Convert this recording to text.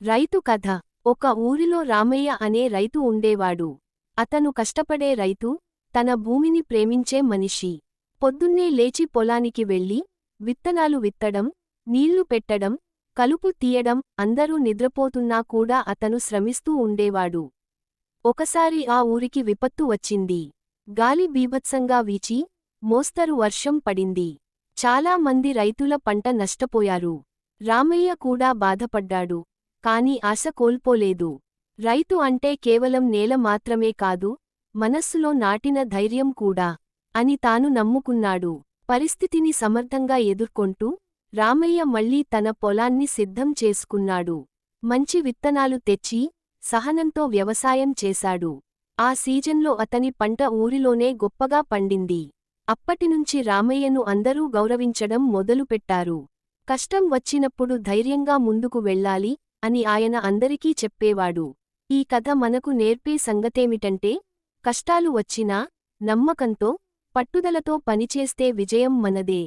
రైతు కథ. ఒక ఊరిలో రామయ్య అనే రైతు ఉండేవాడు. అతను కష్టపడే రైతు, తన భూమిని ప్రేమించే మనిషి. పొద్దున్నే లేచి పొలానికి వెళ్ళి, విత్తనాలు విత్తడం, నీళ్లు పెట్టడం, కలుపు తీయడం, అందరూ నిద్రపోతున్నా కూడా అతను శ్రమిస్తూ ఉండేవాడు. ఒకసారి ఆ ఊరికి విపత్తు వచ్చింది. గాలి బీభత్సంగా వీచి, మోస్తరు వర్షం పడింది. చాలా మంది రైతుల పంట నష్టపోయారు. రామయ్య కూడా బాధపడ్డాడు. కాని ఆశ కోల్పోలేదు. రైతు అంటే కేవలం నేల మాత్రమే కాదు, మనస్సులో నాటిన ధైర్యం కూడా అని తాను నమ్ముకున్నాడు. పరిస్థితిని సమర్థంగా ఎదుర్కొంటూ రామయ్య మళ్లీ తన పొలాన్ని సిద్ధం చేసుకున్నాడు. మంచి విత్తనాలు తెచ్చి సహనంతో వ్యవసాయం చేశాడు. ఆ సీజన్లో అతని పంట ఊరిలోనే గొప్పగా పండింది. అప్పటినుంచి రామయ్యను అందరూ గౌరవించడం మొదలుపెట్టారు. కష్టం వచ్చినప్పుడు ధైర్యంగా ముందుకు వెళ్ళాలి అని ఆయన అందరికీ చెప్పేవాడు. ఈ కథ మనకు నేర్పే సంగతేమిటంటే, కష్టాలు వచ్చినా నమ్మకంతో, పట్టుదలతో పనిచేస్తే విజయం మనదే.